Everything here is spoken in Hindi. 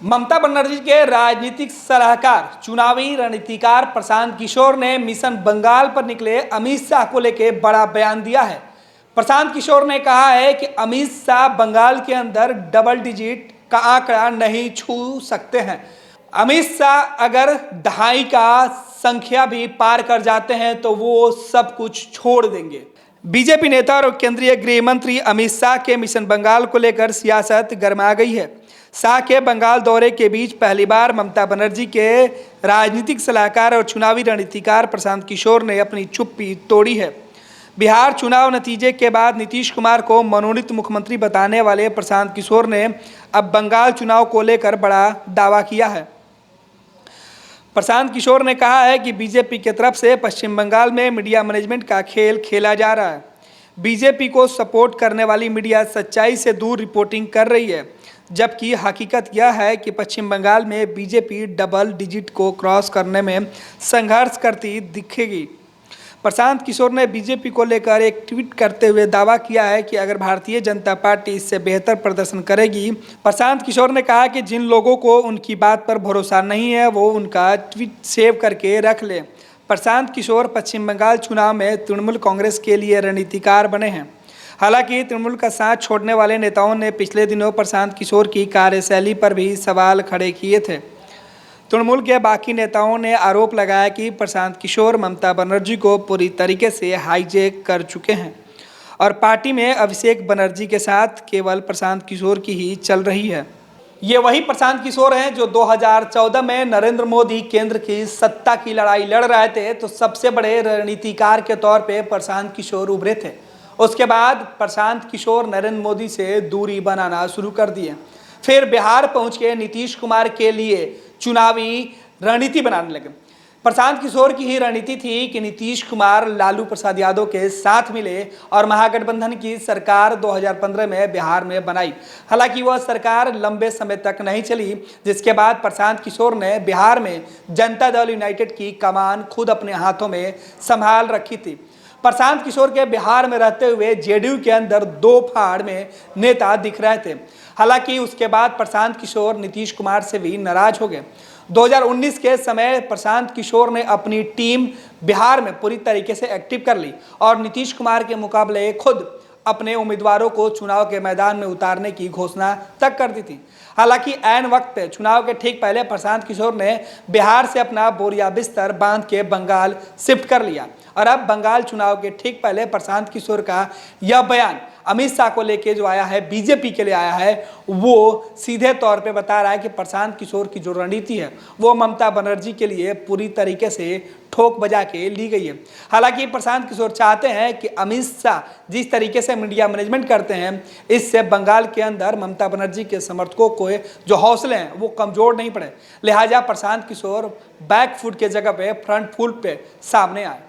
ममता बनर्जी के राजनीतिक सलाहकार चुनावी रणनीतिकार प्रशांत किशोर ने मिशन बंगाल पर निकले अमित शाह को लेकर बड़ा बयान दिया है। प्रशांत किशोर ने कहा है कि अमित शाह बंगाल के अंदर डबल डिजिट का आंकड़ा नहीं छू सकते हैं। अमित शाह अगर दहाई का संख्या भी पार कर जाते हैं तो वो सब कुछ छोड़ देंगे। बीजेपी नेता और केंद्रीय गृह मंत्री अमित शाह के मिशन बंगाल को लेकर सियासत गर्मा गई है। शाह के बंगाल दौरे के बीच पहली बार ममता बनर्जी के राजनीतिक सलाहकार और चुनावी रणनीतिकार प्रशांत किशोर ने अपनी चुप्पी तोड़ी है। बिहार चुनाव नतीजे के बाद नीतीश कुमार को मनोनीत मुख्यमंत्री बताने वाले प्रशांत किशोर ने अब बंगाल चुनाव को लेकर बड़ा दावा किया है। प्रशांत किशोर ने कहा है कि बीजेपी की तरफ से पश्चिम बंगाल में मीडिया मैनेजमेंट का खेल खेला जा रहा है। बीजेपी को सपोर्ट करने वाली मीडिया सच्चाई से दूर रिपोर्टिंग कर रही है, जबकि हकीकत यह है कि पश्चिम बंगाल में बीजेपी डबल डिजिट को क्रॉस करने में संघर्ष करती दिखेगी। प्रशांत किशोर ने बीजेपी को लेकर एक ट्वीट करते हुए दावा किया है कि अगर भारतीय जनता पार्टी इससे बेहतर प्रदर्शन करेगी। प्रशांत किशोर ने कहा कि जिन लोगों को उनकी बात पर भरोसा नहीं है वो उनका ट्वीट सेव करके रख ले। प्रशांत किशोर पश्चिम बंगाल चुनाव में तृणमूल कांग्रेस के लिए रणनीतिकार बने हैं। हालांकि तृणमूल का साथ छोड़ने वाले नेताओं ने पिछले दिनों प्रशांत किशोर की कार्यशैली पर भी सवाल खड़े किए थे। तृणमूल के बाकी नेताओं ने आरोप लगाया कि प्रशांत किशोर ममता बनर्जी को पूरी तरीके से हाईजैक कर चुके हैं और पार्टी में अभिषेक बनर्जी के साथ केवल प्रशांत किशोर की ही चल रही है। ये वही प्रशांत किशोर हैं जो 2014 में नरेंद्र मोदी केंद्र की सत्ता की लड़ाई लड़ रहे थे तो सबसे बड़े रणनीतिकार के तौर पे प्रशांत किशोर उभरे थे। उसके बाद प्रशांत किशोर नरेंद्र मोदी से दूरी बनाना शुरू कर दिए। फिर बिहार पहुंच के नीतीश कुमार के लिए चुनावी रणनीति बनाने लगे। प्रशांत किशोर की ही रणनीति थी कि नीतीश कुमार लालू प्रसाद यादव के साथ मिले और महागठबंधन की सरकार 2015 में बिहार में बनाई। हालांकि वह सरकार लंबे समय तक नहीं चली, जिसके बाद प्रशांत किशोर ने बिहार में जनता दल यूनाइटेड की कमान खुद अपने हाथों में संभाल रखी थी। प्रशांत किशोर के बिहार में रहते हुए जेडीयू के अंदर दो फाड़ में नेता दिख रहे थे। हालांकि उसके बाद प्रशांत किशोर नीतीश कुमार से भी नाराज हो गए। 2019 के समय प्रशांत किशोर ने अपनी टीम बिहार में पूरी तरीके से एक्टिव कर ली और नीतीश कुमार के मुकाबले खुद अपने उम्मीदवारों को चुनाव के मैदान में उतारने की घोषणा तक कर दी थी। हालांकि ऐन वक्त पे चुनाव के ठीक पहले प्रशांत किशोर ने बिहार से अपना बोरिया बिस्तर बांध के बंगाल शिफ्ट कर लिया और अब बंगाल चुनाव के ठीक पहले प्रशांत किशोर का यह बयान अमित शाह को लेके जो आया है, बीजेपी के लिए आया है, वो सीधे तौर पे बता रहा है कि प्रशांत किशोर की जो रणनीति है वो ममता बनर्जी के लिए पूरी तरीके से ठोक बजा के ली गई है। हालांकि प्रशांत किशोर चाहते हैं कि अमित शाह जिस तरीके से मीडिया मैनेजमेंट करते हैं इससे बंगाल के अंदर ममता बनर्जी के समर्थकों को जो हौसले हैं वो कमजोर नहीं पड़े। लिहाजा प्रशांत किशोर बैक फुट के जगह पे फ्रंट फुट पे सामने आए।